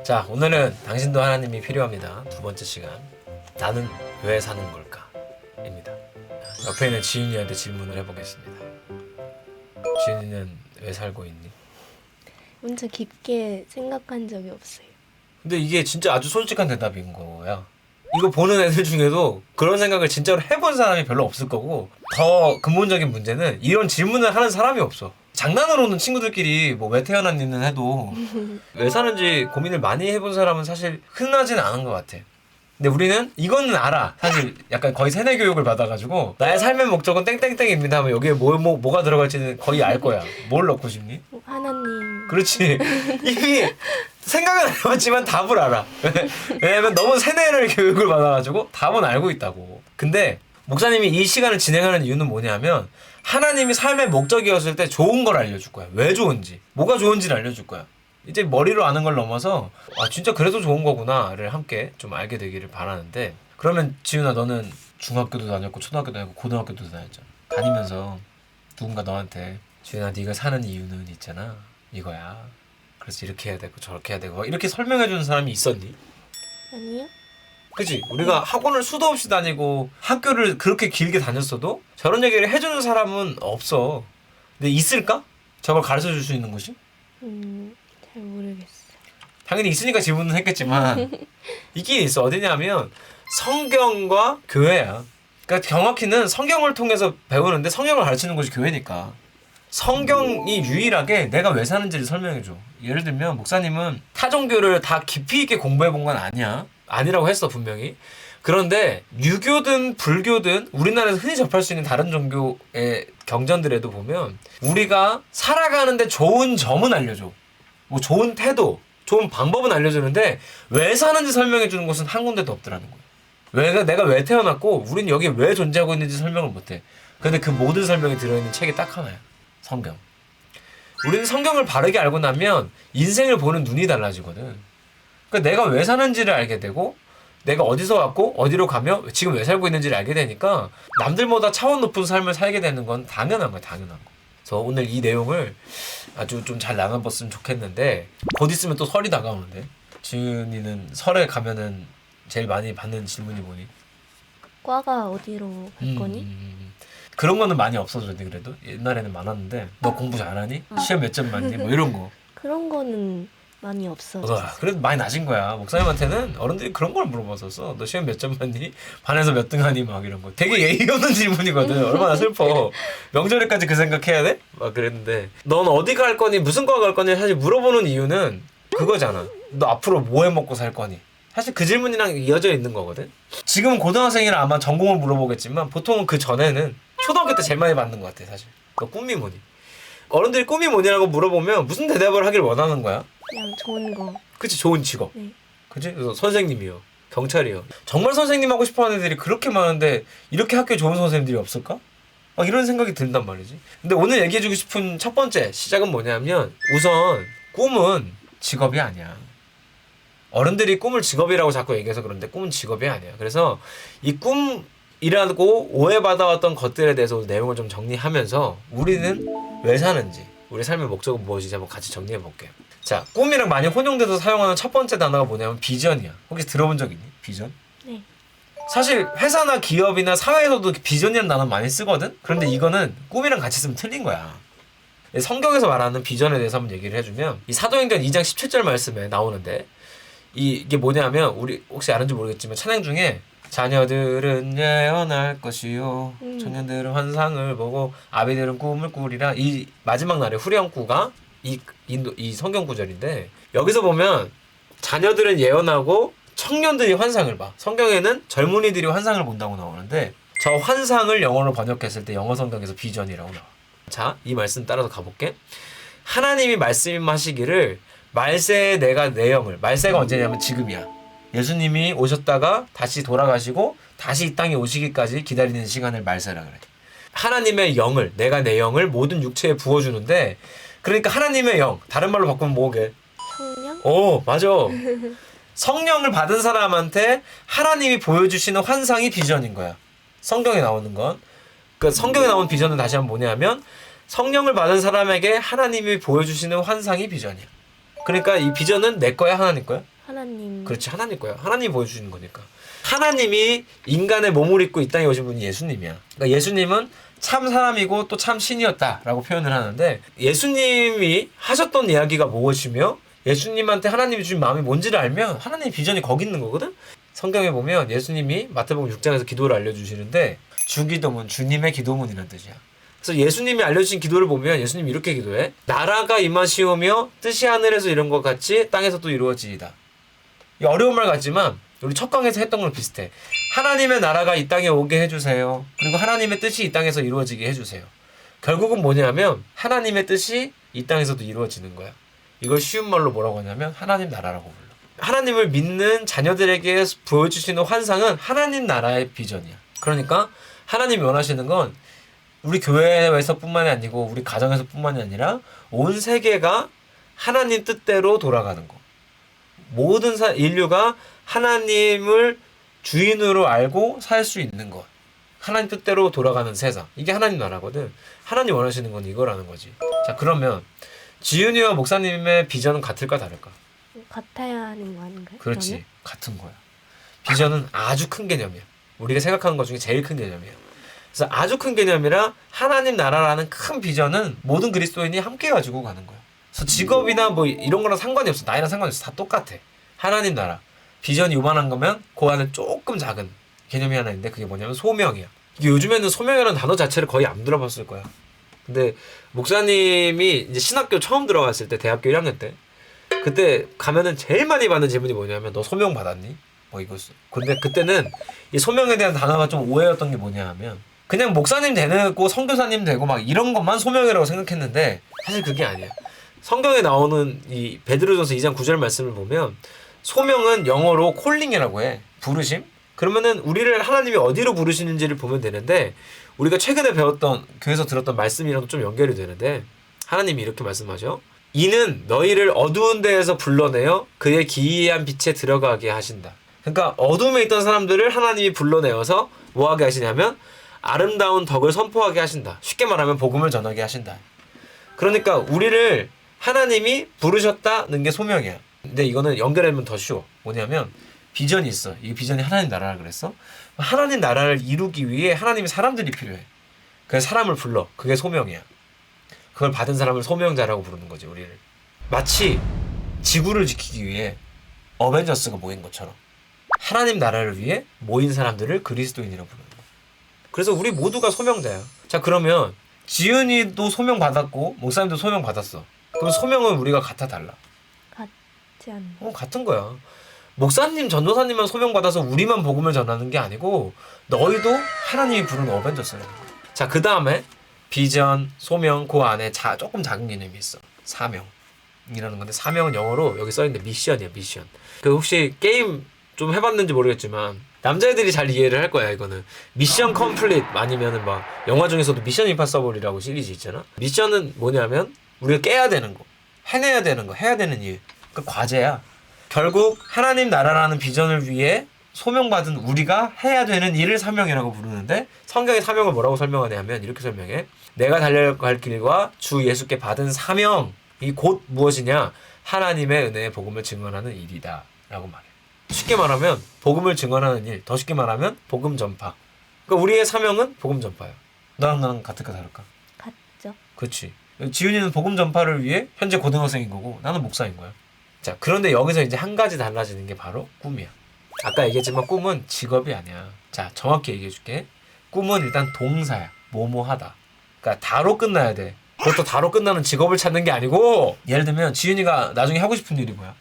자, 오늘은 당신도 하나님이 필요합니다. 두 번째 시간. 나는 왜 사는 걸까? 입니다. 옆에 있는 지윤이한테 질문을 해보겠습니다. 지윤이는 왜 살고 있니? 먼저 깊게 생각한 적이 없어요. 근데 이게 진짜 아주 솔직한 대답인 거야. 이거 보는 애들 중에도 그런 생각을 진짜로 해본 사람이 별로 없을 거고, 더 근본적인 문제는 이런 질문을 하는 사람이 없어. 장난으로는 친구들끼리 뭐 왜 태어났니는 해도 왜 사는지 고민을 많이 해본 사람은 사실 흔하지는 않은 것 같아. 근데 우리는 이거는 알아. 사실 약간 거의 세뇌 교육을 받아가지고 나의 삶의 목적은 땡땡땡입니다 하면 여기에 뭐가 들어갈지는 거의 알 거야. 뭘 넣고 싶니? 하나님. 그렇지. 이미 생각은 안 해봤지만 답을 알아. 왜냐면 너무 세뇌를 교육을 받아가지고 답은 알고 있다고. 근데 목사님이 이 시간을 진행하는 이유는 뭐냐면 하나님이 삶의 목적이었을 때 좋은 걸 알려줄 거야. 왜 좋은지, 뭐가 좋은지를 알려줄 거야. 이제 머리로 아는 걸 넘어서 아 진짜 그래도 좋은 거구나를 함께 좀 알게 되기를 바라는데, 그러면 지윤아 너는 중학교도 다녔고 초등학교도 다녔고 고등학교도 다녔잖아. 다니면서 누군가 너한테 지윤아 네가 사는 이유는 있잖아 이거야, 그래서 이렇게 해야 되고 저렇게 해야 되고 이렇게 설명해 주는 사람이 있었니? 아니요? 그치? 우리가 학원을 수도 없이 다니고 학교를 그렇게 길게 다녔어도 저런 얘기를 해주는 사람은 없어. 근데 있을까? 저걸 가르쳐 줄 수 있는 것이? 잘 모르겠어요. 당연히 있으니까 질문은 했겠지만 있긴 있어. 어디냐면 성경과 교회야. 그러니까 정확히는 성경을 통해서 배우는데 성경을 가르치는 것이 교회니까. 성경이 유일하게 내가 왜 사는지를 설명해줘. 예를 들면 목사님은 타 종교를 다 깊이 있게 공부해 본 건 아니야. 아니라고 했어 분명히. 그런데 유교든 불교든 우리나라에서 흔히 접할 수 있는 다른 종교의 경전들에도 보면 우리가 살아가는데 좋은 점은 알려줘. 뭐 좋은 태도, 좋은 방법은 알려주는데 왜 사는지 설명해 주는 곳은 한 군데도 없더라는 거야. 내가 왜 태어났고 우린 여기 왜 존재하고 있는지 설명을 못해. 근데 그 모든 설명이 들어있는 책이 딱 하나야. 성경. 우리는 성경을 바르게 알고 나면 인생을 보는 눈이 달라지거든. 그러니까 내가 왜 사는지를 알게 되고 내가 어디서 왔고 어디로 가며 지금 왜 살고 있는지를 알게 되니까 남들보다 차원 높은 삶을 살게 되는 건 당연한 거야. 당연한 거. 그래서 오늘 이 내용을 아주 좀 잘 나눠봤으면 좋겠는데 곧 있으면 또 설이 다가오는데 지은이는 설에 가면은 제일 많이 받는 질문이 뭐니? 과가 어디로 갈 거니? 그런 거는 많이 없어졌네. 그래도 옛날에는 많았는데 너 공부 잘하니? 시험 몇 점 맞니? 뭐 이런 거. 그런 거는 많이 없어졌어요. 그래도 많이 낮은 거야. 목사님한테는 어른들이 그런 걸 물어봤었어. 너 시험 몇 점 맞니? 반에서 몇 등 하니? 막 이런 거. 되게 예의 없는 질문이거든. 얼마나 슬퍼. 명절에까지 그 생각해야 돼? 막 그랬는데 넌 어디 갈 거니? 무슨 과 갈 거니? 사실 물어보는 이유는 그거잖아. 너 앞으로 뭐 해 먹고 살 거니? 사실 그 질문이랑 이어져 있는 거거든. 지금은 고등학생이라 아마 전공을 물어보겠지만 보통은 그 전에는 초등학교 때 제일 많이 받는 것 같아. 사실 너 꿈이 뭐니? 어른들이 꿈이 뭐냐고 물어보면 무슨 대답을 하길 원하는 거야? 그냥 좋은 거. 그치, 좋은 직업. 네. 그치? 그래서 선생님이요, 경찰이요. 정말 선생님 하고 싶어하는 애들이 그렇게 많은데 이렇게 학교에 좋은 선생님들이 없을까? 막 이런 생각이 든단 말이지. 근데 오늘 얘기해주고 싶은 첫 번째 시작은 뭐냐면 우선 꿈은 직업이 아니야. 어른들이 꿈을 직업이라고 자꾸 얘기해서 그런데 꿈은 직업이 아니야. 그래서 이 꿈이라고 오해받아왔던 것들에 대해서 내용을 좀 정리하면서 우리는 왜 사는지, 우리 삶의 목적은 무엇인지 한번 같이 정리해볼게요. 자, 꿈이랑 많이 혼용돼서 사용하는 첫 번째 단어가 뭐냐면 비전이야. 혹시 들어본 적 있니? 비전? 네. 사실 회사나 기업이나 사회에서도 비전이라는 단어 많이 쓰거든? 그런데 이거는 꿈이랑 같이 쓰면 틀린 거야. 성경에서 말하는 비전에 대해서 한번 얘기를 해주면 이 사도행전 2장 17절 말씀에 나오는데 이게 뭐냐면 우리 혹시 아는지 모르겠지만 찬양 중에 자녀들은 예언할 것이요 청년들은 환상을 보고 아비들은 꿈을 꾸리라, 이 마지막 날의 후렴구가 이 성경 구절인데 여기서 보면 자녀들은 예언하고 청년들이 환상을 봐. 성경에는 젊은이들이 환상을 본다고 나오는데 저 환상을 영어로 번역했을 때 영어 성경에서 비전이라고 나와. 자, 이 말씀 따라서 가볼게. 하나님이 말씀하시기를 말세에 내가 내 영을, 말세가 언제냐면 지금이야. 예수님이 오셨다가 다시 돌아가시고 다시 이 땅에 오시기까지 기다리는 시간을 말세라 그래. 하나님의 영을, 내가 내 영을 모든 육체에 부어주는데, 그러니까 하나님의 영, 다른 말로 바꾸면 뭐게? 성령? 오, 맞아. 성령을 받은 사람한테 하나님이 보여주시는 환상이 비전인 거야. 성경에 나오는 건. 그 성경에 나온 비전은 다시 한번 뭐냐면 성령을 받은 사람에게 하나님이 보여주시는 환상이 비전이야. 그러니까 이 비전은 내 거야, 하나님 거야? 하나님. 그렇지, 하나님 거야. 하나님이 보여주시는 거니까. 하나님이 인간의 몸을 입고 이 땅에 오신 분이 예수님이야. 그러니까 예수님은 참 사람이고 또 참 신이었다라고 표현을 하는데, 예수님이 하셨던 이야기가 무엇이며 예수님한테 하나님이 주신 마음이 뭔지를 알면 하나님의 비전이 거기 있는 거거든. 성경에 보면 예수님이 마태복음 6장에서 기도를 알려주시는데, 주기도문, 주님의 기도문이라는 뜻이야. 그래서 예수님이 알려주신 기도를 보면 예수님이 이렇게 기도해. 나라가 임하시오며 뜻이 하늘에서 이룬 것 같이 땅에서도 이루어지이다. 이 어려운 말 같지만 우리 첫 강에서 했던 거랑 비슷해. 하나님의 나라가 이 땅에 오게 해주세요. 그리고 하나님의 뜻이 이 땅에서 이루어지게 해주세요. 결국은 뭐냐면 하나님의 뜻이 이 땅에서도 이루어지는 거야. 이걸 쉬운 말로 뭐라고 하냐면 하나님 나라라고 불러. 하나님을 믿는 자녀들에게 보여주시는 환상은 하나님 나라의 비전이야. 그러니까 하나님이 원하시는 건 우리 교회에서뿐만이 아니고 우리 가정에서뿐만이 아니라 온 세계가 하나님 뜻대로 돌아가는 거. 모든 인류가 하나님을 주인으로 알고 살 수 있는 것. 하나님 뜻대로 돌아가는 세상. 이게 하나님 나라거든. 하나님 원하시는 건 이거라는 거지. 자, 그러면 지윤이와 목사님의 비전은 같을까 다를까? 같아야 하는 거 아닌가요? 그렇지. 그러면? 같은 거야. 비전은 아주 큰 개념이야. 우리가 생각하는 것 중에 제일 큰 개념이야. 그래서 아주 큰 개념이라 하나님 나라라는 큰 비전은 모든 그리스도인이 함께 가지고 가는 거야. 그래서 직업이나 뭐 이런 거랑 상관이 없어. 나이랑 상관이 없어. 다 똑같아. 하나님 나라. 비전이 요만한 거면 그 안에 조금 작은 개념이 하나 있는데 그게 뭐냐면 소명이야. 이게 요즘에는 소명이라는 단어 자체를 거의 안 들어봤을 거야. 근데 목사님이 이제 신학교 처음 들어갔을 때 대학교 1학년 때 그때 가면은 제일 많이 받는 질문이 뭐냐면 너 소명 받았니? 뭐 이거였어. 근데 그때는 이 소명에 대한 단어가 좀 오해였던 게 뭐냐 하면 그냥 목사님 되고 선교사님 되고 막 이런 것만 소명이라고 생각했는데 사실 그게 아니야. 성경에 나오는 이 베드로전서 2장 9절 말씀을 보면 소명은 영어로 콜링이라고 해. 부르심? 그러면은 우리를 하나님이 어디로 부르시는지를 보면 되는데 우리가 최근에 배웠던 교회에서 들었던 말씀이랑도 좀 연결이 되는데 하나님이 이렇게 말씀하죠. 이는 너희를 어두운 데에서 불러내어 그의 기이한 빛에 들어가게 하신다. 그러니까 어둠에 있던 사람들을 하나님이 불러내어서 뭐하게 하시냐면 아름다운 덕을 선포하게 하신다. 쉽게 말하면 복음을 전하게 하신다. 그러니까 우리를 하나님이 부르셨다는 게 소명이야. 근데 이거는 연결하면 더 쉬워. 뭐냐면 비전이 있어. 이 비전이 하나님 나라라 그랬어. 하나님 나라를 이루기 위해 하나님의 사람들이 필요해. 그래서 사람을 불러. 그게 소명이야. 그걸 받은 사람을 소명자라고 부르는 거지, 우리를. 마치 지구를 지키기 위해 어벤져스가 모인 것처럼 하나님 나라를 위해 모인 사람들을 그리스도인이라고 부르는 거야. 그래서 우리 모두가 소명자야. 자, 그러면 지은이도 소명 받았고 목사님도 소명 받았어. 그럼 소명은 우리가 같아 달라? 같지 않나? 같은 거야. 목사님, 전도사님만 소명 받아서 우리만 복음을 전하는 게 아니고 너희도 하나님이 부르는 어벤져스라는 거야. 자, 그 다음에 비전, 소명, 그 안에 조금 작은 개념이 있어. 사명이라는 건데 사명은 영어로 여기 써있는데 미션이야, 미션. 그 혹시 게임 좀 해봤는지 모르겠지만 남자애들이 잘 이해를 할 거야. 이거는 미션 컴플릿 아니면은 막 영화 중에서도 미션 임파서블이라고 시리즈 있잖아. 미션은 뭐냐면 우리가 깨야 되는 거, 해내야 되는 거, 해야 되는 일. 그 과제야. 결국 하나님 나라라는 비전을 위해 소명받은 우리가 해야 되는 일을 사명이라고 부르는데 성경의 사명을 뭐라고 설명하냐면 이렇게 설명해. 내가 달려갈 길과 주 예수께 받은 사명이 곧 무엇이냐? 하나님의 은혜의 복음을 증언하는 일이다 라고 말해. 쉽게 말하면 복음을 증언하는 일, 더 쉽게 말하면 복음 전파. 그러니까 우리의 사명은 복음 전파야. 너랑 나랑 같을까 다를까? 같죠. 그렇지. 지훈이는 복음 전파를 위해 현재 고등학생인 거고 나는 목사인 거야. 자, 그런데 여기서 이제 한 가지 달라지는 게 바로 꿈이야. 아까 얘기했지만 꿈은 직업이 아니야. 자, 정확히 얘기해 줄게. 꿈은 일단 동사야. 뭐뭐하다. 그러니까 다로 끝나야 돼. 그것도 다로 끝나는 직업을 찾는 게 아니고 예를 들면 지윤이가 나중에 하고 싶은 일이 뭐야?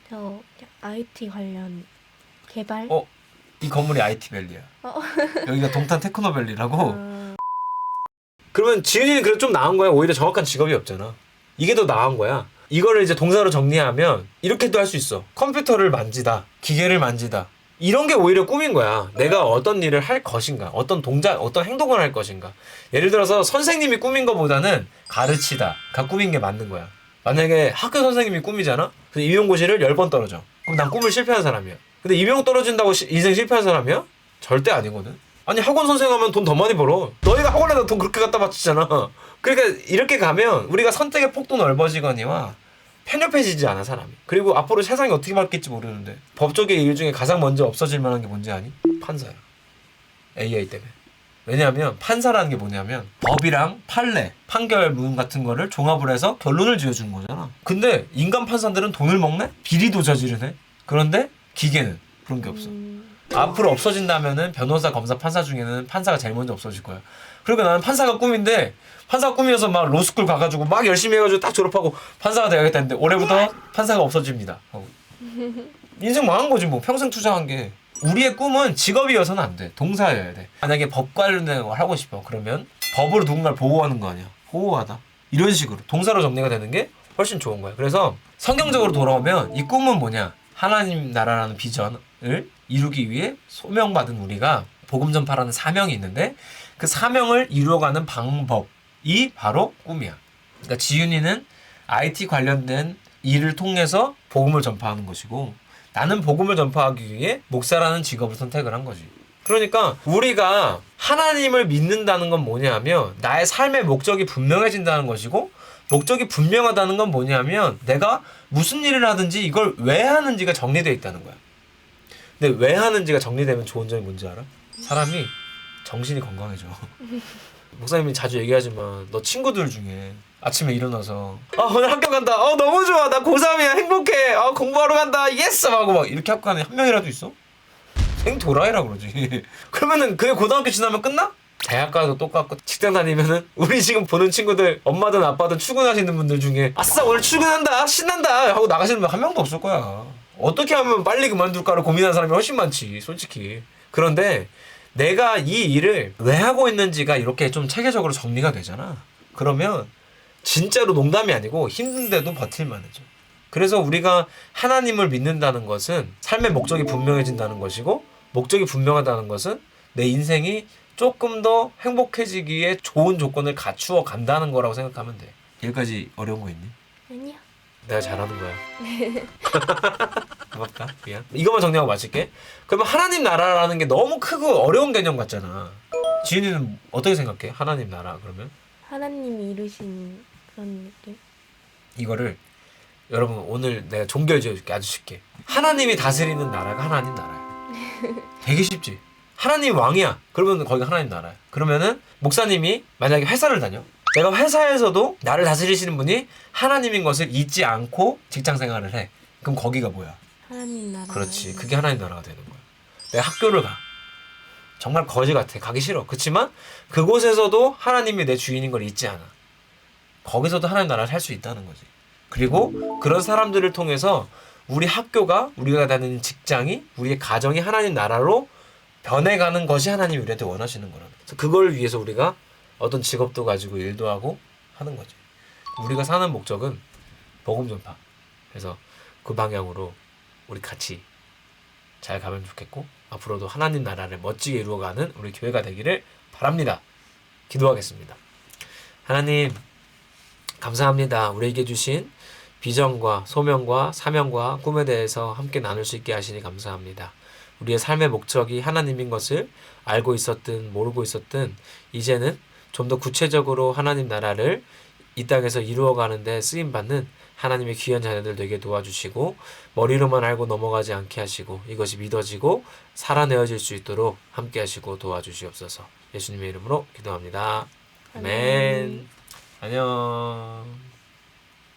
저 IT 관련 개발? 이 건물이 IT밸리야. 여기가 동탄 테크노밸리라고. 그러면 지윤이는 그래도 좀 나은 거야. 오히려 정확한 직업이 없잖아. 이게 더 나은 거야. 이거를 이제 동사로 정리하면 이렇게도 할 수 있어. 컴퓨터를 만지다, 기계를 만지다. 이런 게 오히려 꿈인 거야. 내가 어떤 일을 할 것인가, 어떤 동작, 어떤 행동을 할 것인가. 예를 들어서 선생님이 꿈인 것보다는 가르치다가 꿈인 게 맞는 거야. 만약에 학교 선생님이 꿈이잖아? 근데 임용고시를 10번 떨어져. 그럼 난 꿈을 실패한 사람이야. 근데 임용 떨어진다고 인생 실패한 사람이야? 절대 아니거든. 아니 학원 선생 하면 돈 더 많이 벌어. 너희가 학원에다 돈 그렇게 갖다 바치잖아. 그러니까 이렇게 가면 우리가 선택의 폭도 넓어지거니와 편협해지지 않아 사람이. 그리고 앞으로 세상이 어떻게 바뀔지 모르는데 법조계 일 중에 가장 먼저 없어질 만한 게 뭔지 아니? 판사야. AI 때문에. 왜냐하면 판사라는 게 뭐냐면 법이랑 판례, 판결문 같은 거를 종합을 해서 결론을 지어주는 거잖아. 근데 인간 판사들은 돈을 먹네? 비리도 저지르네? 그런데 기계는 그런 게 없어. 앞으로 없어진다면은 변호사, 검사, 판사 중에는 판사가 제일 먼저 없어질 거야. 그러니까 나는 판사가 꿈인데 판사가 꿈이어서 막 로스쿨 가가지고 막 열심히 해가지고 딱 졸업하고 판사가 돼야겠다 했는데 올해부터 판사가 없어집니다 하고. 인생 망한 거지 뭐. 평생 투자한 게. 우리의 꿈은 직업이어서는 안 돼. 동사여야 돼. 만약에 법 관련된 걸 하고 싶어. 그러면 법으로 누군가를 보호하는 거 아니야. 보호하다. 이런 식으로 동사로 정리가 되는 게 훨씬 좋은 거야. 그래서 성경적으로 돌아오면 이 꿈은 뭐냐. 하나님 나라라는 비전을 이루기 위해 소명받은 우리가 복음 전파라는 사명이 있는데 그 사명을 이루어가는 방법이 바로 꿈이야. 그러니까 지윤이는 IT 관련된 일을 통해서 복음을 전파하는 것이고 나는 복음을 전파하기 위해 목사라는 직업을 선택을 한 거지. 그러니까 우리가 하나님을 믿는다는 건 뭐냐면 나의 삶의 목적이 분명해진다는 것이고 목적이 분명하다는 건 뭐냐면 내가 무슨 일을 하든지 이걸 왜 하는지가 정리되어 있다는 거야. 근데 왜 하는지가 정리되면 좋은 점이 뭔지 알아? 사람이 정신이 건강해져. 목사님이 자주 얘기하지만 너 친구들 중에 아침에 일어나서 오늘 학교 간다. 너무 좋아. 나 고3이야. 행복해. 공부하러 간다. 예스! 하고 막 이렇게 학교 가는 한 명이라도 있어? 생도라이라 그러지. 그러면은 그게 고등학교 지나면 끝나? 대학 가도 똑같고 직장 다니면은 우리 지금 보는 친구들 엄마든 아빠든 출근하시는 분들 중에 아싸 오늘 출근한다 신난다 하고 나가시는 분 한 명도 없을 거야. 어떻게 하면 빨리 그만둘까를 고민하는 사람이 훨씬 많지 솔직히. 그런데 내가 이 일을 왜 하고 있는지가 이렇게 좀 체계적으로 정리가 되잖아. 그러면 진짜로 농담이 아니고 힘든데도 버틸만해져. 그래서 우리가 하나님을 믿는다는 것은 삶의 목적이 분명해진다는 것이고 목적이 분명하다는 것은 내 인생이 조금 더 행복해지기에 좋은 조건을 갖추어 간다는 거라고 생각하면 돼. 여기까지 어려운 거 있니? 아니요. 내가 잘하는 거야. 고맙다. 미안. 이것만 정리하고 마칠게. 그러면 하나님 나라라는 게 너무 크고 어려운 개념 같잖아. 지은이는 어떻게 생각해? 하나님 나라 그러면? 하나님이 이루신 그런 느낌? 이거를 여러분 오늘 내가 종결 지어줄게. 아주 쉽게. 하나님이 다스리는 나라가 하나님 나라야. 되게 쉽지? 하나님이 왕이야. 그러면 거기가 하나님 나라야. 그러면은 목사님이 만약에 회사를 다녀. 내가 회사에서도 나를 다스리시는 분이 하나님인 것을 잊지 않고 직장 생활을 해. 그럼 거기가 뭐야? 하나님 나라. 그렇지. 그게 하나님 나라가 되는 거야. 내가 학교를 가. 정말 거지 같아. 가기 싫어. 그렇지만 그곳에서도 하나님이 내 주인인 걸 잊지 않아. 거기서도 하나님 나라를 살 수 있다는 거지. 그리고 그런 사람들을 통해서 우리 학교가 우리가 다니는 직장이 우리의 가정이 하나님 나라로 변해가는 것이 하나님이 우리한테 원하시는 거라는 거죠. 그걸 위해서 우리가 어떤 직업도 가지고 일도 하고 하는 거지. 우리가 사는 목적은 복음 전파. 그래서 그 방향으로 우리 같이 잘 가면 좋겠고 앞으로도 하나님 나라를 멋지게 이루어가는 우리 교회가 되기를 바랍니다. 기도하겠습니다. 하나님 감사합니다. 우리에게 주신 비전과 소명과 사명과 꿈에 대해서 함께 나눌 수 있게 하시니 감사합니다. 우리의 삶의 목적이 하나님인 것을 알고 있었든 모르고 있었든 이제는 좀 더 구체적으로 하나님 나라를 이 땅에서 이루어가는데 쓰임받는 하나님의 귀한 자녀들 되게 도와주시고 머리로만 알고 넘어가지 않게 하시고 이것이 믿어지고 살아내어질 수 있도록 함께 하시고 도와주시옵소서. 예수님의 이름으로 기도합니다. 아멘. 안녕.